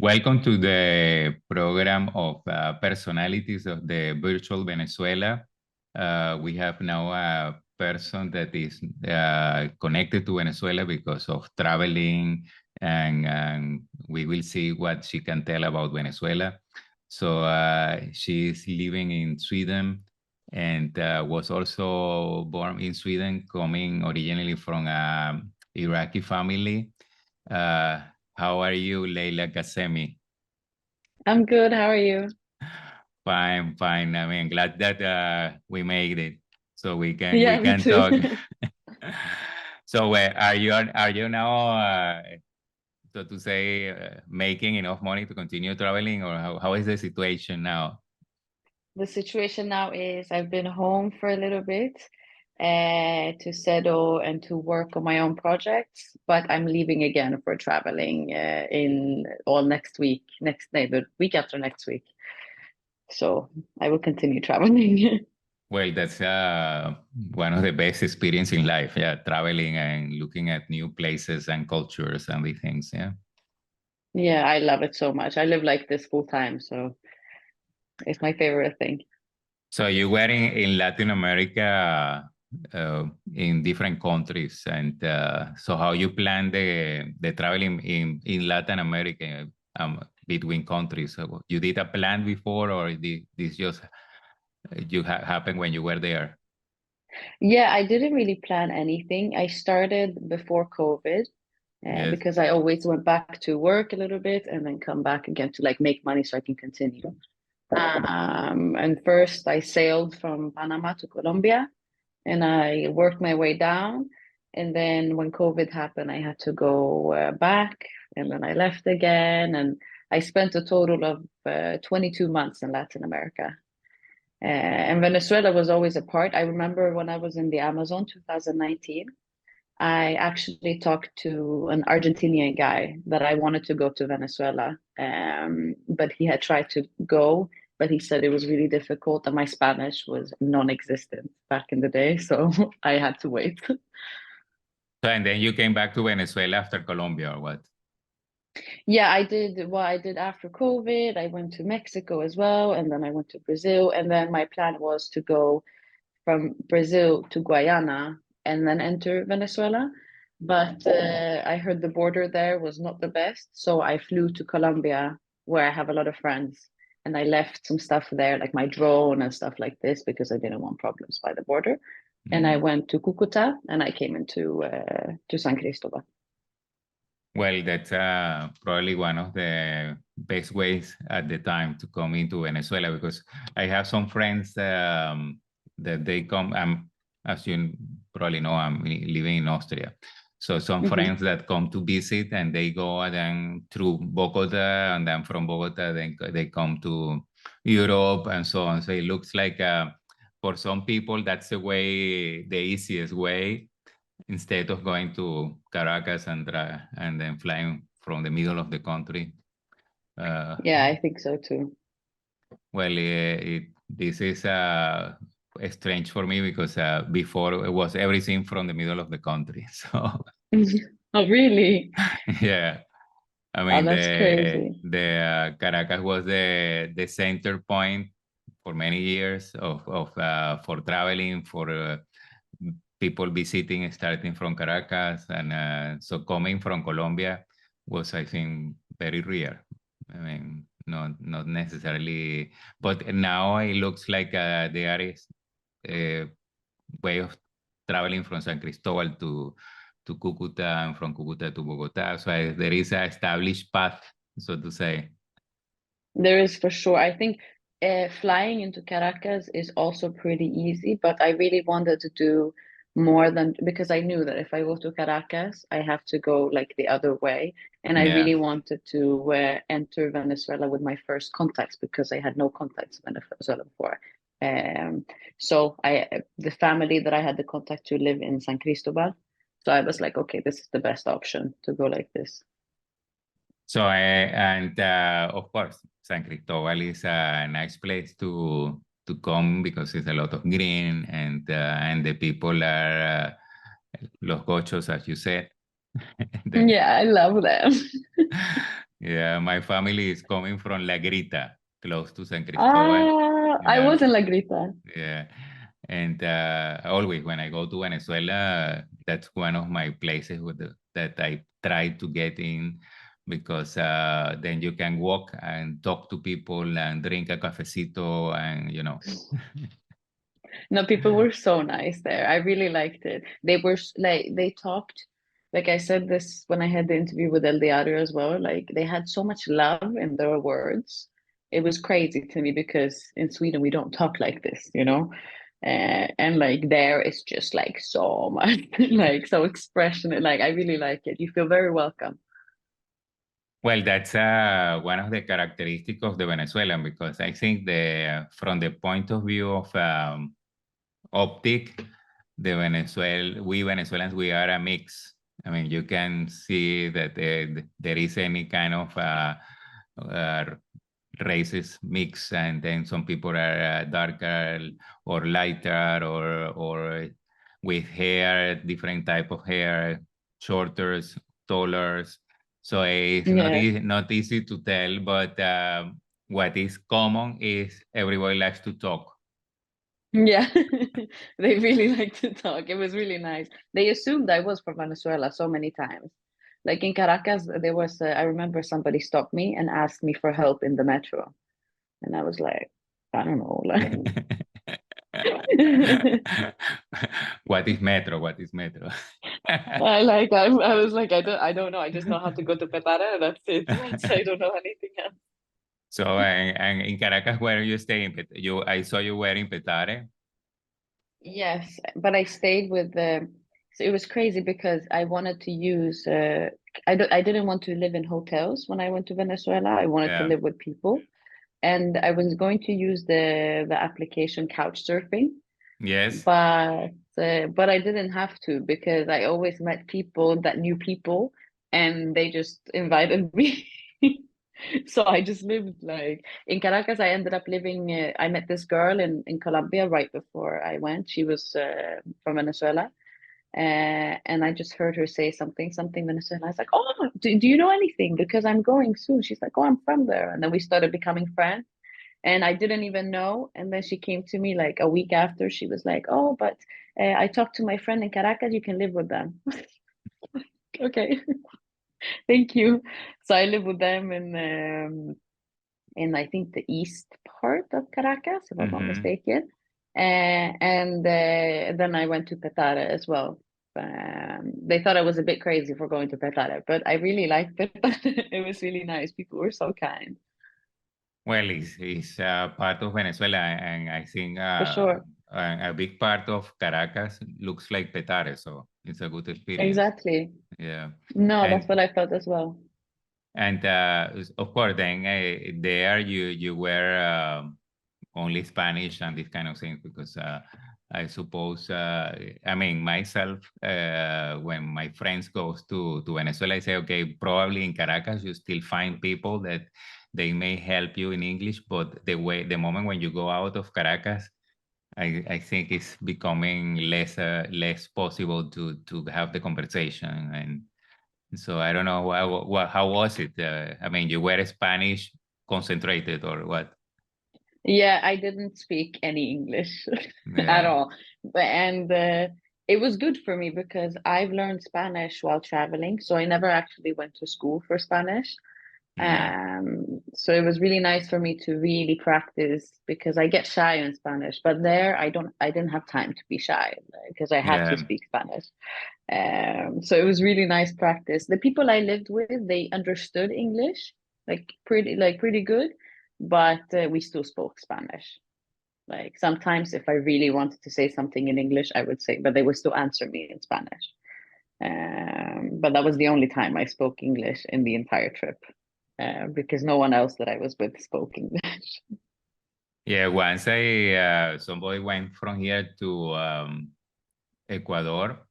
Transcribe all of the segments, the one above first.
Welcome to the program of personalities of the virtual Venezuela. We have now a person that is connected to Venezuela because of traveling, and we will see what she can tell about Venezuela. So she is living in Sweden and was also born in Sweden, coming originally from an Iraqi family. Uh, how are you, Leila Kazemi? I'm good. How are you? Fine, fine. I mean, glad that we made it, so we Yeah, me can too. talk. So, are you now, so to say, making enough money to continue traveling, or how is the situation now? The situation now is I've been home for a little bit to settle and to work on my own projects, but I'm leaving again for traveling in all next week, next day, the week after next week. So I will continue traveling. Well, that's one of the best experience in life. Yeah, traveling and looking at new places and cultures and the things. Yeah. Yeah, I love it so much. I live like this full time, so it's my favorite thing. So you were in Latin America, in different countries, and so how you plan the traveling in Latin America, between countries? So you did a plan before, or this just happened when you were there? Yeah, I didn't really plan anything. I started before COVID Yes. because I always went back to work a little bit and then come back again to like make money so I can continue. And first I sailed from Panama to Colombia and I worked my way down. And then when COVID happened, I had to go back and then I left again. And I spent a total of 22 months in Latin America. And Venezuela was always a part. I remember when I was in the Amazon 2019. I actually talked to an Argentinian guy that I wanted to go to Venezuela, but he had tried to go, but he said it was really difficult and my Spanish was non-existent back in the day, so I had to wait. So and then you came back to Venezuela after Colombia, or what? Yeah, I did what I did after COVID. I went to Mexico as well, and then I went to Brazil, and then my plan was to go from Brazil to Guyana and then enter Venezuela. But I heard the border there was not the best. So I flew to Colombia, where I have a lot of friends. And I left some stuff there, like my drone and stuff like this, because I didn't want problems by the border. And I Mm. went to Cucuta and I came into to San Cristobal. Well, that's probably one of the best ways at the time to come into Venezuela, because I have some friends that they come. As you probably know, I'm living in Austria. So some Hmm. friends that come to visit and they go and then through Bogota, and then from Bogota, then they come to Europe and so on. So it looks like for some people, that's the way, the easiest way, instead of going to Caracas and then flying from the middle of the country. Uh, Yeah, I think so too. well, this is strange for me because before it was everything from the middle of the country. So Oh, really? yeah, I Oh, mean that's crazy. the Caracas was the center point for many years of for traveling, for people visiting starting from Caracas, and so coming from Colombia was, I think, very rare. I mean, not necessarily, but now it looks like there is a way of traveling from San Cristobal to Cucuta, and from Cucuta to Bogota. So there is an established path, so to say. There is for sure. I think flying into Caracas is also pretty easy, but I really wanted to do more than because I knew that if I go to Caracas, I have to go like the other way. And I Yeah. really wanted to enter Venezuela with my first contacts because I had no contacts in Venezuela before. Um, so the family that I had the contact to live in San Cristobal. So I was like, okay, this is the best option to go like this. So, and of course, San Cristobal is a nice place to come because it's a lot of green, and the people are los gochos, as you said. Then, Yeah, I love them. Yeah, my family is coming from La Grita, close to San Cristobal. Ah, I Yeah, was in La Grita. yeah. And always when I go to Venezuela, that's one of my places that I try to get in because then you can walk and talk to people and drink a cafecito and, you know. No, people were so nice there. I really liked it. They were like they talked, like I said this when I had the interview with El Diario as well. Like they had so much love in their words. It was crazy to me because in Sweden we don't talk like this, you know. And like there it's just like so much like so expressionate. Like I really like it. You feel very welcome. Well, that's one of the characteristics of the Venezuelan because I think from the point of view of optic, we Venezuelans, we are a mix. I mean, you can see that there is any kind of uh, races mix, and then some people are darker or lighter, or with hair, different type of hair, shorter, taller. So it's Yeah. not easy to tell, but what is common is everybody likes to talk. Yeah, they really like to talk. It was really nice. They assumed I was from Venezuela so many times. Like in Caracas, there was, I remember somebody stopped me and asked me for help in the metro. And I was like, I don't know. Like, What is metro? What is metro? I was like, I don't know. I just know how to go to Petare and that's it. I don't know anything else. So, and in Caracas, where you stay? I saw you were in Petare. Yes, but I stayed with the. So it was crazy because I wanted to use. I didn't want to live in hotels when I went to Venezuela. I wanted to Yeah. live with people, and I was going to use the application couch surfing, Yes. but I didn't have to because I always met people that knew people, and they just invited me. So I just lived like in Caracas. I ended up living. I met this girl in Colombia right before I went. She was from Venezuela, and I just heard her say something Venezuela. I was like, "Oh, do you know anything? Because I'm going soon." She's like, "Oh, I'm from there," and then we started becoming friends. And I didn't even know. And then she came to me like a week after. She was like, "Oh, but I talked to my friend in Caracas. You can live with them." Okay, thank you. So I live with them in I think the east part of Caracas, if I'm not Mm-hmm. mistaken. And then I went to Petare as well. They thought I was a bit crazy for going to Petare, but I really liked it. It was really nice. People were so kind, Well, it's part of Venezuela, and I think for sure. a big part of Caracas looks like Petare, so it's a good experience. Exactly. Yeah, No, that's and what I felt as well. of course, then there you were only Spanish and this kind of thing because I suppose I mean myself when my friends goes to Venezuela, I say okay, probably in Caracas you still find people that they may help you in English, but the moment when you go out of Caracas, I think it's becoming less possible to have the conversation. And so I don't know how was it. I mean, you were Spanish concentrated or what? Yeah, I didn't speak any English at Yeah. all. And it was good for me because I've learned Spanish while traveling. So I never actually went to school for Spanish. Yeah. So it was really nice for me to really practice because I get shy in Spanish, but there I didn't have time to be shy because I had to Yeah. speak Spanish. So it was really nice practice. The people I lived with, they understood English like pretty good, but we still spoke Spanish. Like sometimes if I really wanted to say something in English, I would say, but they would still answer me in Spanish. But that was the only time I spoke English in the entire trip, because no one else that I was with spoke English. Yeah. Once somebody went from here to Ecuador,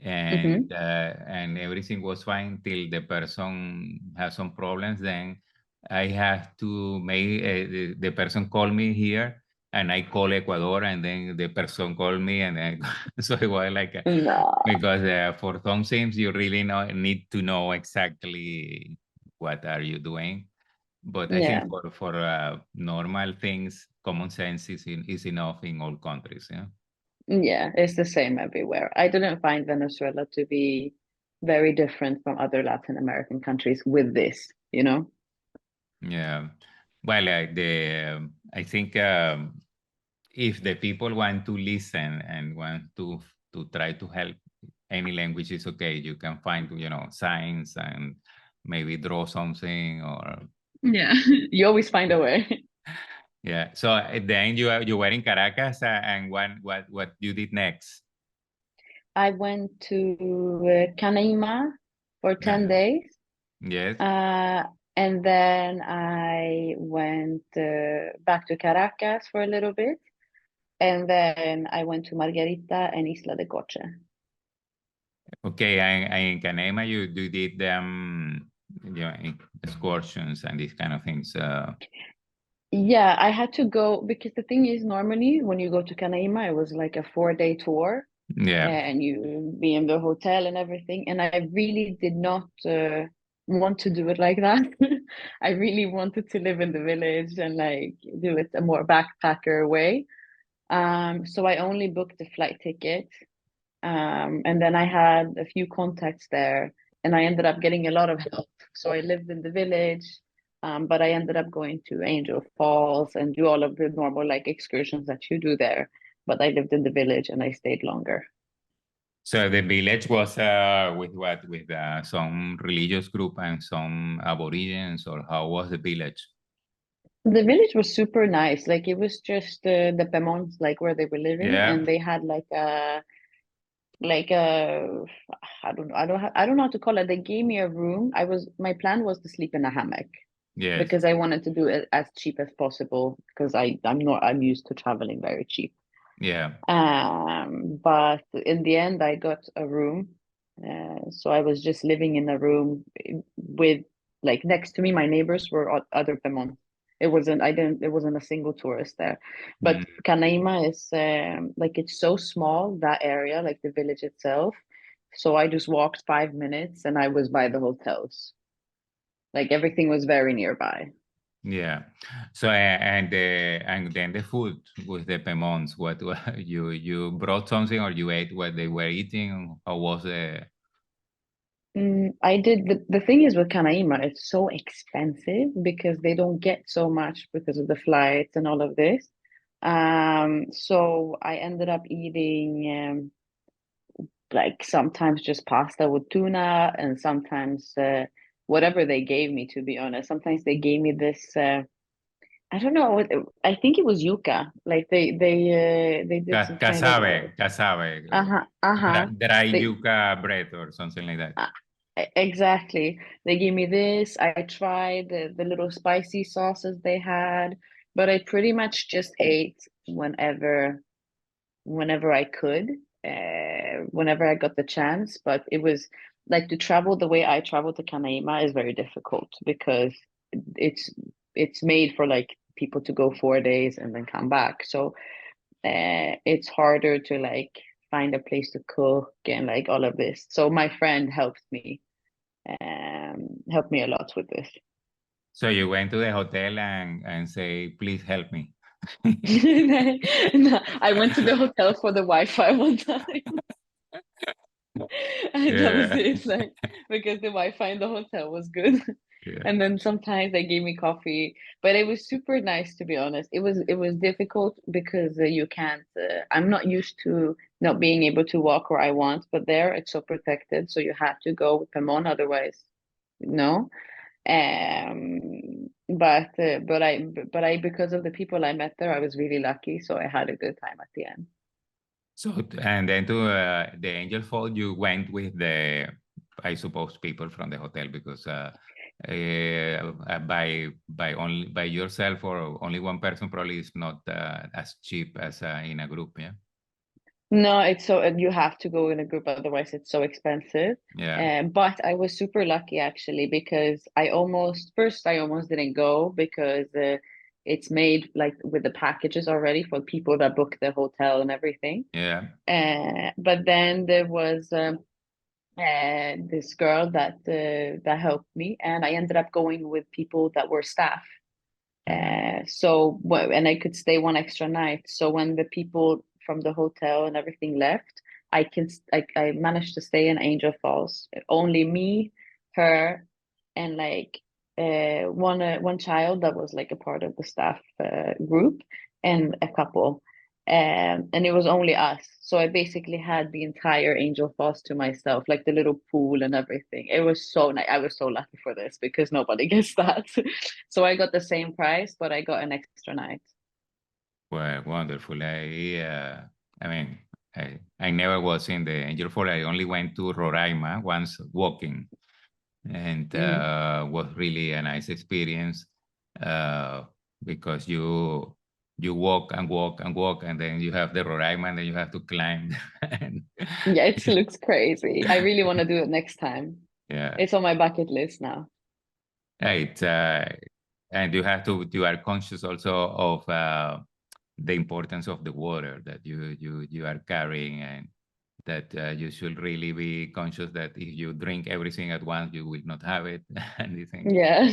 Hmm. and everything was fine till the person has some problems. Then I have to make the person call me here, and I call Ecuador, and then the person called me, and then so it was like No. because for some things you really need to know exactly what are you doing? But I Yeah. think for normal things, common sense is enough in all countries. Yeah. Yeah, it's the same everywhere. I didn't find Venezuela to be very different from other Latin American countries with this, you know? Yeah. Well, I think if the people want to listen and want to try to help, any language is okay. You can find, signs and maybe draw something or Yeah. You always find a way. yeah. So then you were in Caracas, and what you did next? I went to Canaima for 10 Yeah. days. Yes. Uh, and then I went back to Caracas for a little bit. And then I went to Margarita and Isla de Coche. Okay. And in Canema, you did excursions and these kind of things. Yeah, I had to go because the thing is, normally when you go to Canaima, it was like a 4-day tour Yeah. and you be in the hotel and everything. And I really did not want to do it like that. I really wanted to live in the village and like do it a more backpacker way. So I only booked the flight ticket. And then I had a few contacts there, and I ended up getting a lot of help. So I lived in the village, but I ended up going to Angel Falls and do all of the normal like excursions that you do there. But I lived in the village and I stayed longer. So the village was with what? With some religious group and some aborigines, or how was the village? The village was super nice. Like it was just the Pemons, like where they were living, Yeah. and they had like a I don't know how to call it. They gave me a room. My plan was to sleep in a hammock Yes. because I wanted to do it as cheap as possible because I'm used to traveling very cheap. Yeah. But in the end, I got a room. So I was just living in a room with like next to me, my neighbors were other Pemon. It wasn't a single tourist there. Mm. But Canaima is like it's so small, that area, like the village itself. So I just walked 5 minutes and I was by the hotels. Like everything was very nearby. Yeah. So and then the food with the Pemons. What you brought something or you ate what they were eating? How was the? I did the thing is with Canaima, it's so expensive because they don't get so much because of the flights and all of this. So I ended up eating like sometimes just pasta with tuna and sometimes whatever they gave me, to be honest. Sometimes they gave me this I don't know I think it was yuca. Like they did some kind of Cassave, uh-huh. dry They yuca bread or something like that. Uh, exactly. They gave me this. I tried the little spicy sauces they had, but I pretty much just ate whenever I could, whenever I got the chance. But it was like to travel the way I travel to Canaima is very difficult because it's it's made for like people to go 4 days and then come back. So it's harder to like find a place to cook and like all of this. So my friend helped me a lot with this. So you went to the hotel and say, please help me. No, I went to the hotel for the Wi-Fi one time. And that was Yeah. it, like because the Wi-Fi in the hotel was good. Yeah. And then sometimes they gave me coffee, but it was super nice to be honest. It was difficult because you can't. I'm not used to not being able to walk where I want, but there it's so protected, so you have to go with Pemon, otherwise, no. But I because of the people I met there, I was really lucky, so I had a good time at the end. So and then to the Angel Fall, you went with I suppose, people from the hotel because by yourself or only one person probably is not as cheap as in a group. Yeah. No, it's so you have to go in a group, otherwise it's so expensive. Yeah. But I was super lucky actually because I almost didn't go because it's made like with the packages already for people that book the hotel and everything. Yeah. But then there was this girl that helped me, and I ended up going with people that were staff. Mhm. And I could stay one extra night. So when the people from the hotel and everything left, I managed to stay in Angel Falls. Only me, her, and like one child that was like a part of the staff group, and a couple. And it was only us. So I basically had the entire Angel Falls to myself, like the little pool and everything. It was so nice. I was so lucky for this because nobody gets that. So I got the same price, but I got an extra night. Well, wonderful. I mean, I never was in the Angel Fall. I only went to Roraima once walking, and Mm. was really a nice experience uh, because you walk and walk and walk, and then you have the Roraima, and then you have to climb. And Yeah, it looks crazy. I really want to do it next time. yeah, It's on my bucket list now. right. And you are conscious also of the importance of the water that you are carrying, and that you should really be conscious that if you drink everything at once, you will not have it. And you think, Yeah.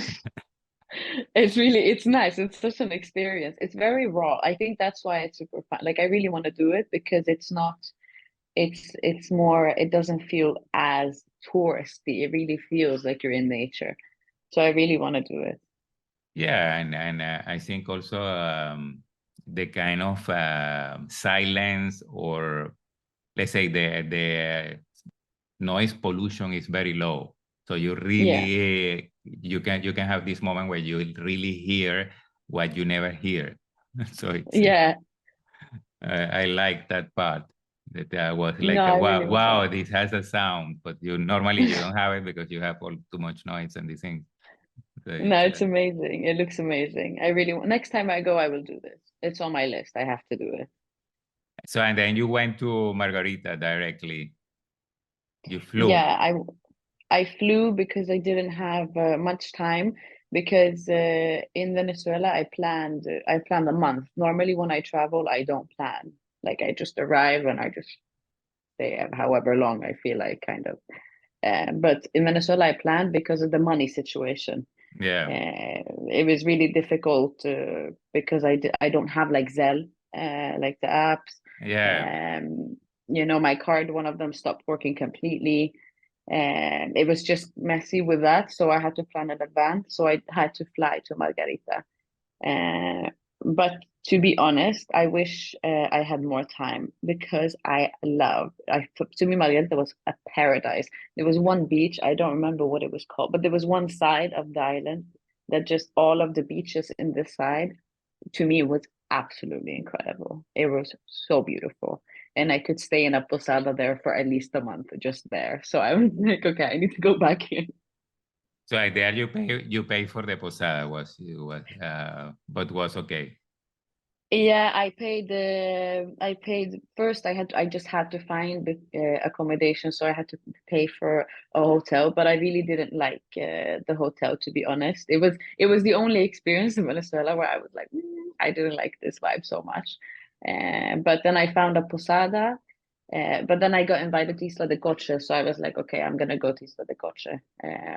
It's nice. It's such an experience. It's very raw. I think that's why it's super fun. Like I really want to do it because it's more, it doesn't feel as touristy. It really feels like you're in nature. So I really want to do it. yeah, and I think also the kind of silence, or let's say the noise pollution is very low. So you Yeah. really you can have this moment where you really hear what you never hear. So Yeah. I like that part. That was No, like I wow, really want wow, to. this has a sound, but you normally you don't have it because you have all too much noise and these things. So No, it's amazing. It looks amazing. I really want, next time I go, I will do this. It's on my list. I have to do it. so and then you went to Margarita directly. You flew. Yeah, I flew because I didn't have much time because in Venezuela I planned a month. Normally when I travel, I don't plan. Like I just arrive and I just stay however long I feel like kind of. But in Venezuela, I planned because of the money situation. Yeah, It was really difficult because I don't have like Zelle, like the apps. yeah. My card, one of them stopped working completely, and it was just messy with that. So I had to plan in advance. So I had to fly to Margarita. But to be honest, I wish I had more time because to me, Margarita was a paradise. There was one beach, I don't remember what it was called, but there was one side of the island that just all of the beaches in this side, to me, was absolutely incredible. It was so beautiful. And I could stay in a posada there for at least a month just there. So I was like, okay, I need to go back here. So there you pay for the posada but was okay. Yeah, I paid first. I just had to find the accommodation, so I had to pay for a hotel. But I really didn't like the hotel, to be honest. It was the only experience in Venezuela where I was like, I didn't like this vibe so much. But then I found a posada. But then I got invited to Isla de Coche, so I was like, okay, I'm gonna go to Isla de Coche.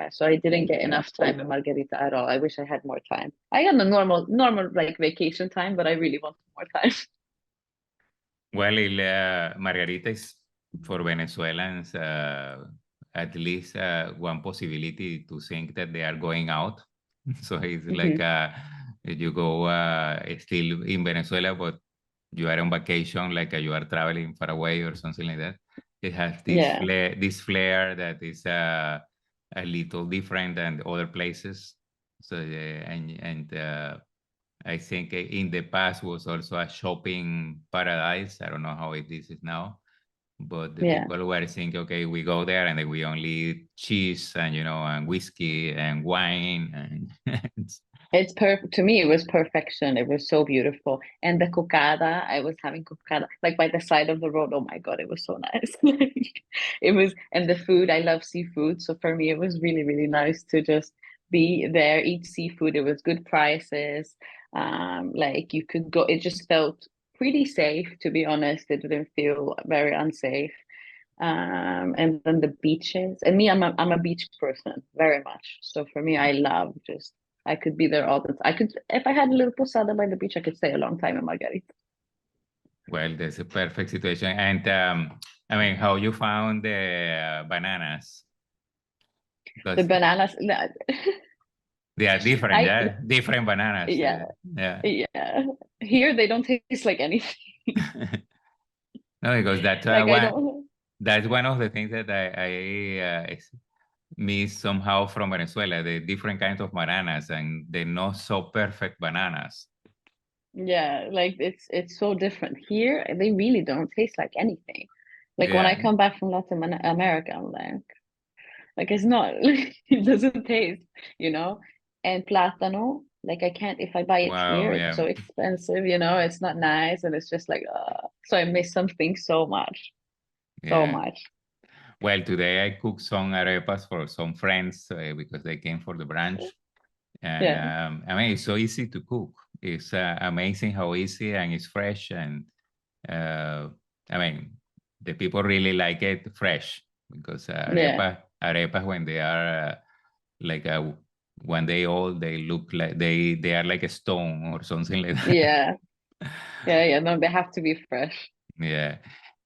So I didn't get enough time in Margarita at all. I wish I had more time. I got a normal like vacation time, but I really wanted more time. Well, Margarita is for Venezuelans at least one possibility to think that they are going out. So it's like Hmm. you go still in Venezuela, but you are on vacation, like you are traveling far away or something like that. It has Yeah, this flair that is a little different than other places. So and I think in the past was also a shopping paradise. I don't know how it is now, but the yeah. people were thinking, okay, we go there and then we only eat cheese and and whiskey and wine and It's perfect to me. It was perfection. It was so beautiful, and the cocada. I was having cocada like by the side of the road. Oh my God, it was so nice. It was, and the food. I love seafood, so for me, it was really really nice to just be there, eat seafood. It was good prices. Like you could go. It just felt pretty safe, to be honest. It didn't feel very unsafe. And then the beaches. And me, I'm a beach person, very much. So for me, I love just, I could be there all the time. I could, if I had a little posada by the beach, I could stay a long time in Margarita. Well, that's a perfect situation. And I mean, how you found the bananas? The Because bananas, they are different, I, yeah, different bananas. yeah, Yeah. yeah. Here they don't taste like anything. No, because that's Like I one. don't, That's one of the things that I miss somehow from Venezuela. The different kinds of bananas and the not so perfect bananas. yeah, like it's so different. Here they really don't taste like anything. Like when I Yeah. come back from Latin America, I'm like it's not, it doesn't taste, you know. And plátano, like I can't, if I buy it Wow. here, it's Yeah. so expensive, you know, it's not nice, and it's just like, so I miss something so much, so Yeah. much. Well, today I cooked some arepas for some friends because they came for the brunch. And Yeah, I mean, it's so easy to cook. It's amazing how easy and it's fresh. And uh, I mean, the people really like it fresh because yeah, arepas when they are like 1 day old, they look like they are like a stone or something like that. yeah, yeah. No, they have to be fresh. Yeah,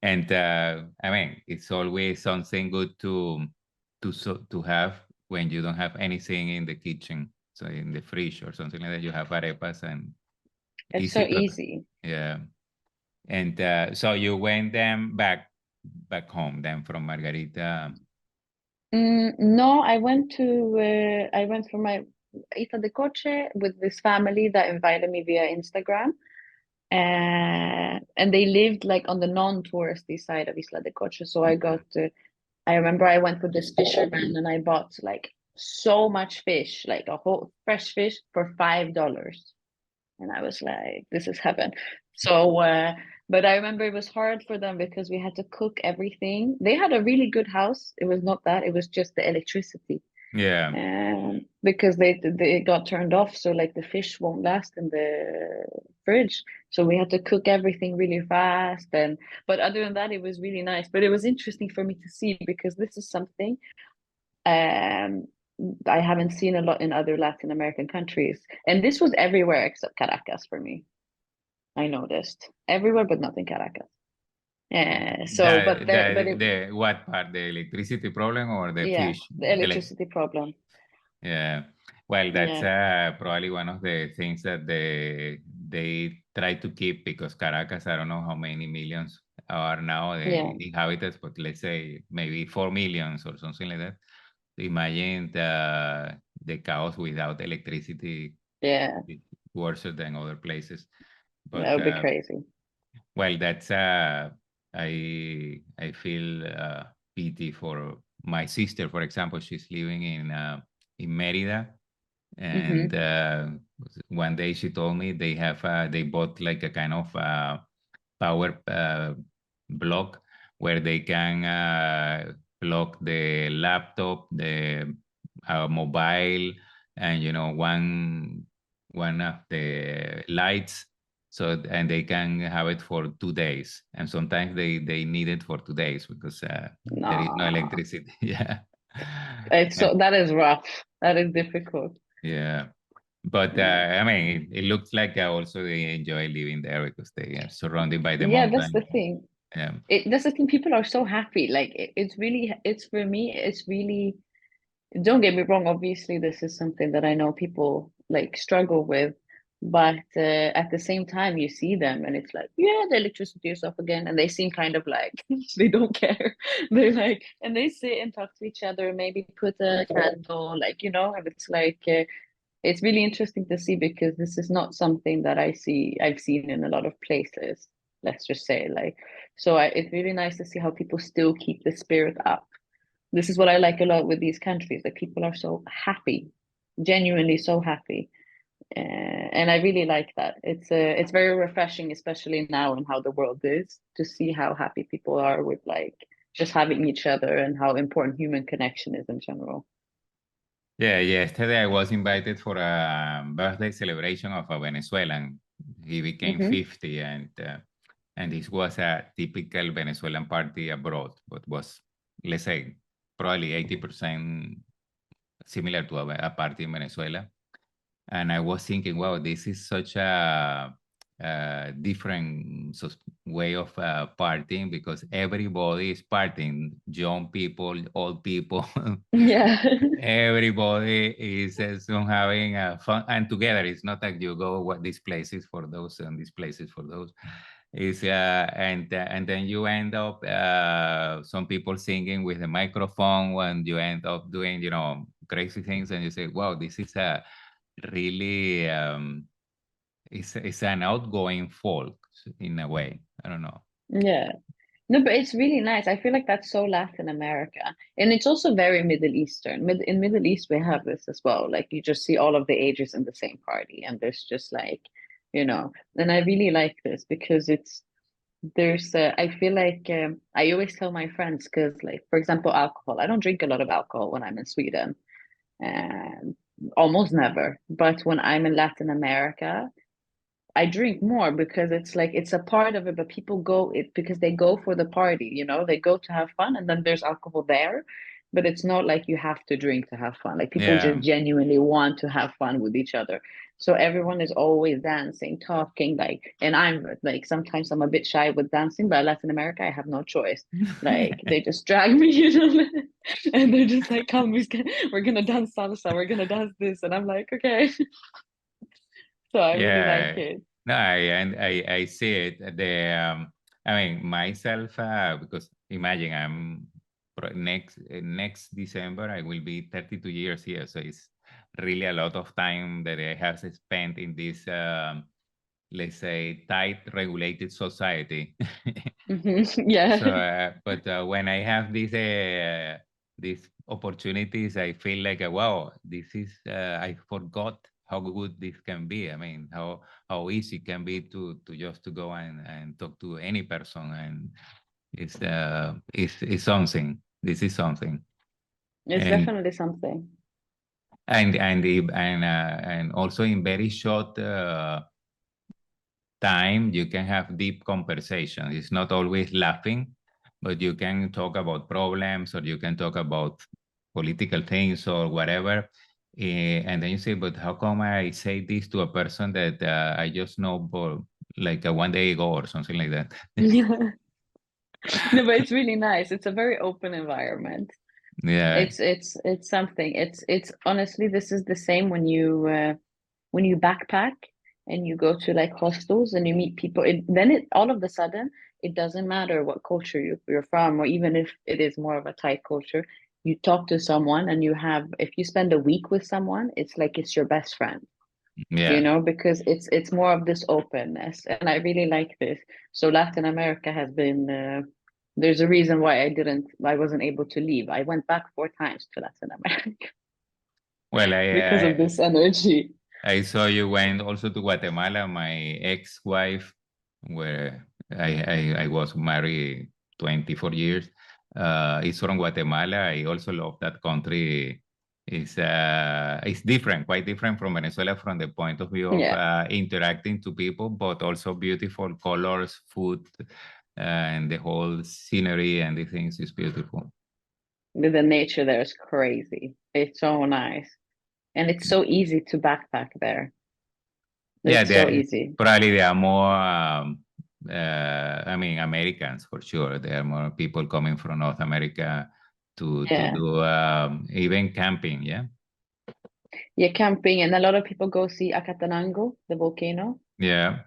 and I mean, it's always something good to have when you don't have anything in the kitchen. So in the fridge or something like that, you have arepas and It's so easy to. easy. Yeah, and so you went them back home then from Margarita. No, I went for my Ita de Coche with this family that invited me via Instagram. And they lived like on the non-touristy side of Isla de Coche. So I remember I went with this fisherman and I bought like so much fish, like a whole fresh fish for $5. And I was like, this is heaven. So, but I remember it was hard for them because we had to cook everything. They had a really good house. It was not that, it was just the electricity. Yeah, And because they got turned off, so like the fish won't last in the fridge. So we had to cook everything really fast. And but other than that, it was really nice. But it was interesting for me to see because this is something um I haven't seen a lot in other Latin American countries. And this was everywhere except Caracas for me. I noticed everywhere, but not in Caracas. So, but there, but it, the what part, the electricity problem or the yeah, fish? the electricity problem. Yeah, well, that's Yeah, probably one of the things that they try to keep because Caracas, I don't know how many millions are now yeah, the inhabitants, but let's say maybe 4 million or something like that. Imagine the chaos without electricity yeah. is worse than other places. That But would be crazy. well, that's I feel pity for my sister, for example. She's living in Merida, and Hmm. one day she told me they bought like a kind of power block where they can plug the laptop, the mobile, and one of the lights. So and they can have it for 2 days, and sometimes they need it for 2 days because there is no No, electricity. Yeah. it's so that is rough. That is difficult. Yeah. But Yeah, I mean, it looks like also they enjoy living there because they are surrounded by the yeah. That's the mountain. thing. Yeah. That's the thing. People are so happy. Like it's really, it's for me. It's really. Don't get me wrong. Obviously, this is something that I know people like struggle with, but at the same time, you see them, and it's like, yeah, the electricity is off again, and they seem kind of like they don't care. They're like, and they sit and talk to each other, maybe put a candle, like and it's like. It's really interesting to see because this is not something that I've seen in a lot of places, let's just say. Like, so it's really nice to see how people still keep the spirit up. This is what I like a lot with these countries, that people are so happy, genuinely so happy. And I really like that. It's very refreshing, especially now and how the world is, to see how happy people are with like just having each other and how important human connection is in general. Yeah, yesterday I was invited for a birthday celebration of a Venezuelan. He became Hmm. 50, and And this was a typical Venezuelan party abroad, but was, let's say, probably 80% similar to a party in Venezuela. And I was thinking, wow, this is such a different way of partying, because everybody is partying, young people, old people. Yeah. Everybody is having fun and together. It's not like you go what these places for those and these places for those. Is and then you end up some people singing with the microphone when you end up doing crazy things, and you say, wow, this is a really it's an outgoing folk in a way. I don't know. Yeah. No, but it's really nice. I feel like that's so Latin America. And it's also very Middle Eastern. In Middle East, we have this as well. Like you just see all of the ages in the same party. And there's just like, and I really like this because I feel like I always tell my friends, because like, for example, alcohol. I don't drink a lot of alcohol when I'm in Sweden. And almost never. But when I'm in Latin America, I drink more because it's like it's a part of it, but people go it because they go for the party, they go to have fun, and then there's alcohol there, but it's not like you have to drink to have fun. Like people Yeah. just genuinely want to have fun with each other. So everyone is always dancing, talking, like, and I'm like sometimes I'm a bit shy with dancing, but Latin America, I have no choice. Like they just drag me, and they're just like, come, we're gonna dance salsa, we're gonna dance this, and I'm like, okay. So I really like Yeah. it. No, I see it. I mean, myself, because imagine next December I will be 32 years here, so it's really a lot of time that I have spent in this, let's say, tight regulated society. Yeah. So, but when I have these opportunities, I feel like, wow, this is I forgot how good this can be. I mean, how easy it can be to just to go and talk to any person, and it's something. This is something, It's and definitely something. and also in very short time, you can have deep conversations. It's not always laughing, but you can talk about problems, or you can talk about political things or whatever. And then you say, but how come I say this to a person that I just know for like one day ago or something like that? Yeah. No, but it's really nice. It's a very open environment. Yeah, It's something. It's honestly, this is the same when you backpack and you go to like hostels and you meet people. Then it all of a sudden it doesn't matter what culture you're from, or even if it is more of a tight culture. You talk to someone and if you spend a week with someone, it's like it's your best friend. yeah. Because it's more of this openness, and I really like this. So Latin America has been there's a reason why I wasn't able to leave. I went back 4 times to Latin America Well, because of this energy. I saw you went also to Guatemala. My ex-wife, where I was married 24 years, is from Guatemala. I also love that country. It's different, quite different from Venezuela from the point of view of Yeah, interacting to people, but also beautiful colors, food, and the whole scenery and the things is beautiful. the nature there is crazy. It's so nice, and it's so easy to backpack there. Yeah, It's so easy. probably there are more. I mean, Americans for sure. There are more people coming from North America to Yeah, do even camping. Yeah, yeah, camping, and a lot of people go see Acatenango, the volcano. yeah.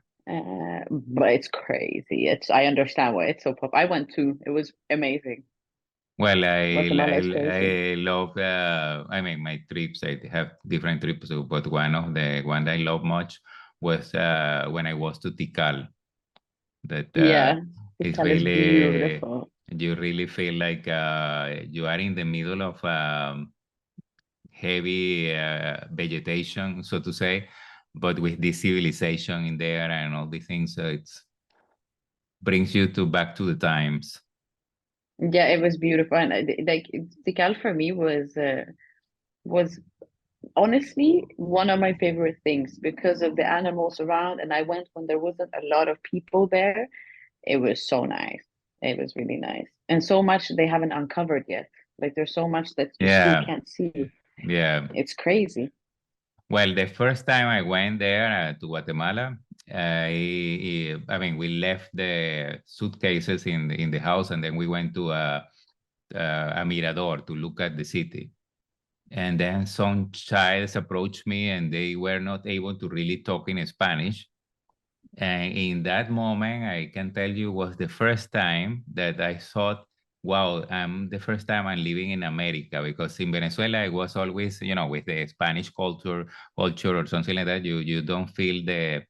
But it's crazy. I understand why it's so pop. I went too. It was amazing. Well, Guatemala is crazy. I love. I mean, my trips. I have different trips, but one that I love much was when I was to Tikal. That Yeah, is Tikal is really, beautiful. you really feel like you are in the middle of heavy vegetation, so to say, but with this civilization in there and all these things, so it brings you to back to the times. Yeah, it was beautiful, and like Tikal for me was honestly one of my favorite things because of the animals around, and I went when there wasn't a lot of people there. it was so nice. It was really nice. And so much they haven't uncovered yet. Like there's so much that you still Yeah, can't see. yeah. It's crazy. Well, the first time I went there to Guatemala, I mean, we left the suitcases in the house, and then we went to a mirador to look at the city. And then some childs approached me, and they were not able to really talk in Spanish. And in that moment, I can tell you was the first time that I thought, wow, the first time I'm living in America, because in Venezuela, I was always, with the Spanish culture or something like that, you don't feel the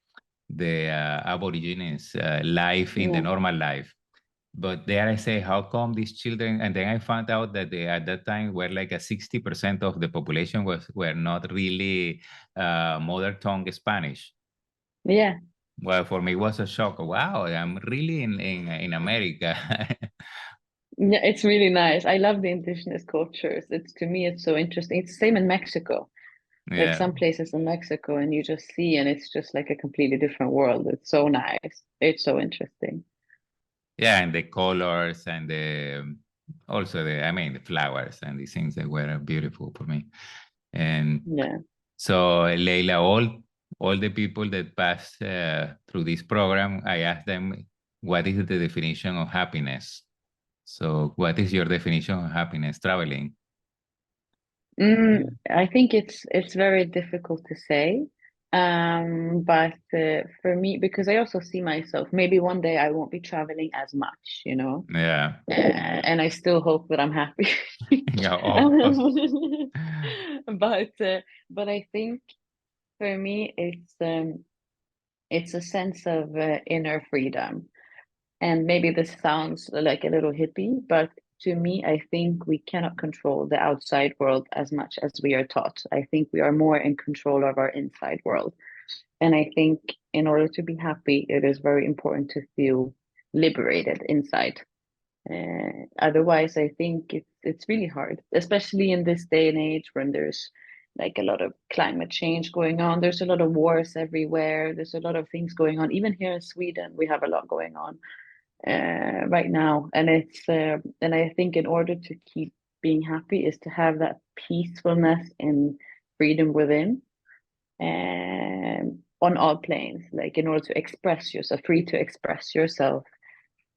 Aborigines life in the Yeah. normal life. But there I say, how come these children? And then I found out that they, at that time, were like a 60% of the population were not really mother tongue Spanish. Yeah. Well, for me, it was a shock. Wow, I'm really in America. Yeah, it's really nice. I love the indigenous cultures. It's to me, it's so interesting. It's the same in Mexico. Like Yeah, some places in Mexico, and you just see, and it's just like a completely different world. It's so nice. It's so interesting. yeah, and the colors and also I mean, the flowers and these things that were beautiful for me. And Yeah. so, Leila, all the people that pass through this program, I asked them, what is the definition of happiness? So, what is your definition of happiness traveling? I think it's very difficult to say. But for me, because I also see myself, maybe one day I won't be traveling as much, you know, Yeah, and I still hope that I'm happy. yeah, of course. Um, but I think for me, it's a sense of inner freedom. And maybe this sounds like a little hippie, but to me, I think we cannot control the outside world as much as we are taught. I think we are more in control of our inside world. And I think in order to be happy, it is very important to feel liberated inside. Otherwise, I think it's really hard, especially in this day and age when there's like a lot of climate change going on. There's a lot of wars everywhere. There's a lot of things going on. Even here in Sweden, we have a lot going on right now, and I think in order to keep being happy is to have that peacefulness and freedom within, on all planes, like in order to express yourself, free to express yourself,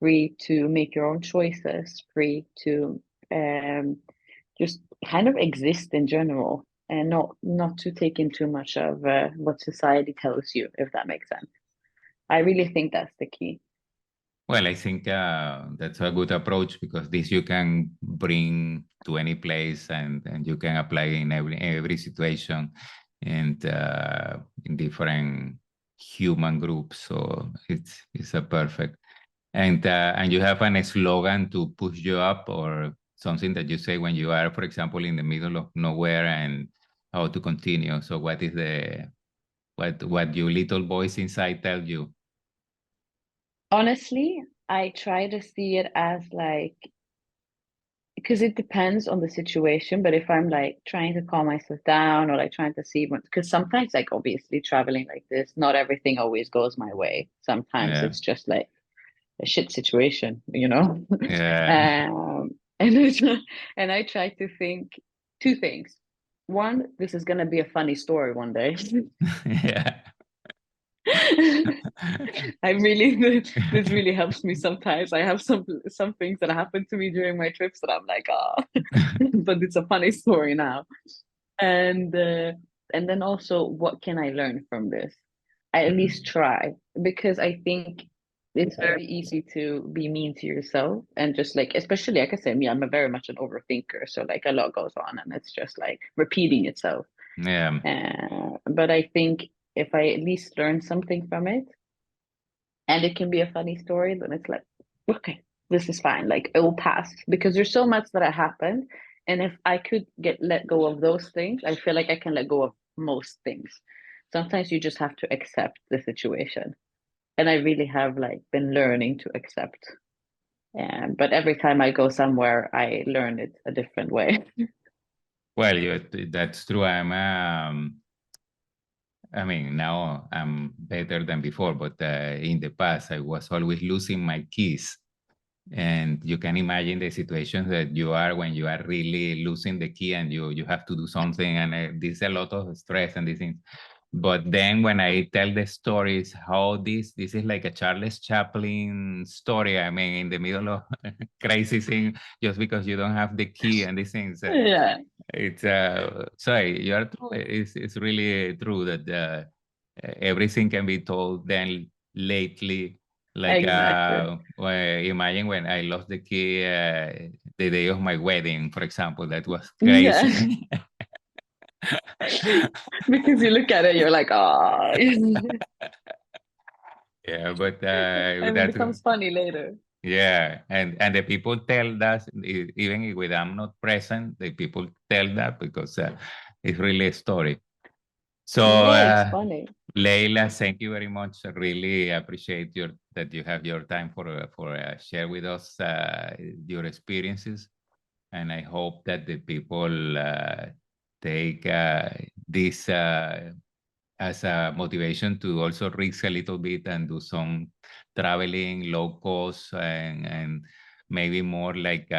free to make your own choices, free to just kind of exist in general, and not to take in too much of what society tells you, if that makes sense. I really think that's the key. Well, I think that's a good approach because this you can bring to any place and you can apply in every situation and in different human groups. So it's a perfect. And you have an slogan to push you up or something that you say when you are, for example, in the middle of nowhere and how to continue. So what is what your little voice inside tell you? Honestly, I try to see it as like, because it depends on the situation, but if I'm like trying to calm myself down or like trying to see what, because sometimes, like, obviously traveling like this, not everything always goes my way. Sometimes Yeah, it's just like a shit situation, you know? yeah, um, and it's, and I try to think two things. One, this is gonna be a funny story one day. yeah. I really this really helps me sometimes. I have some things that happen to me during my trips that I'm like, oh, but it's a funny story now. And uh, and then also, what can I learn from this? I at least try, because I think it's very easy to be mean to yourself and just like, especially like I said, me, I'm a very much an overthinker, so like a lot goes on and it's just like repeating itself. Yeah. But I think if I at least learn something from it, and it can be a funny story, then it's like, okay, this is fine. Like it will pass, because there's so much that happened. And if I could get let go of those things, I feel like I can let go of most things. Sometimes you just have to accept the situation. And I really have like been learning to accept. But every time I go somewhere, I learn it a different way. Well, that's true. I mean, now I'm better than before, but in the past, I was always losing my keys. And you can imagine the situations that you are when you are really losing the key and you have to do something, and there's a lot of stress and these things. But then when I tell the stories, how this is like a Charles Chaplin story. I mean, in the middle of crazy thing, just because you don't have the key and these things. Yeah, It's sorry, you are true. It's really true that everything can be told then lately. Like exactly. imagine when I lost the key the day of my wedding, for example. That was Yeah. crazy. Because you look at it, you're like, oh. Yeah, but And it that's becomes funny later. yeah, and the people tell that even when I'm not present, the people tell that because it's really a story. So, Yeah, it's funny. Leila, thank you very much. I really appreciate that you have your time for share with us your experiences, and I hope that the people take this as a motivation to also risk a little bit and do some traveling, low cost, and maybe more like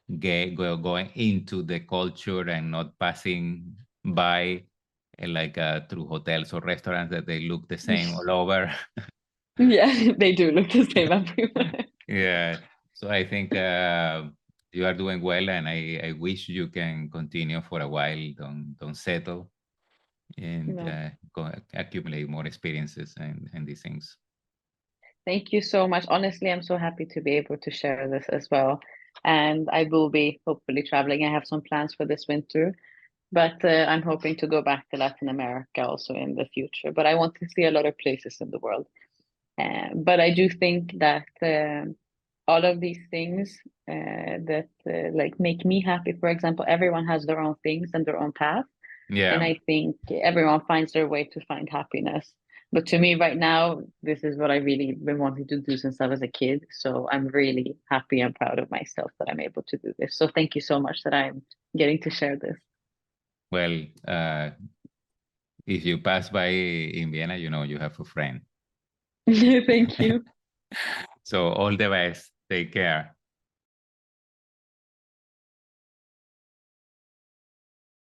going into the culture and not passing by like through hotels or restaurants that they look the same all over. Yeah, they do look the same everywhere. Yeah, so I think you are doing well, and I wish you can continue for a while. Don't settle, and No. accumulate more experiences and these things. Thank you so much. Honestly, I'm so happy to be able to share this as well. And I will be hopefully traveling. I have some plans for this winter, but I'm hoping to go back to Latin America also in the future. But I want to see a lot of places in the world. But I do think that all of these things that like make me happy, for example, everyone has their own things and their own path. And Yeah. I think everyone finds their way to find happiness. But to me, right now, this is what I really been wanting to do since I was a kid. So I'm really happy and proud of myself that I'm able to do this. So thank you so much that I'm getting to share this. Well, if you pass by in Vienna, you know you have a friend. Thank you. So all the best. Take care.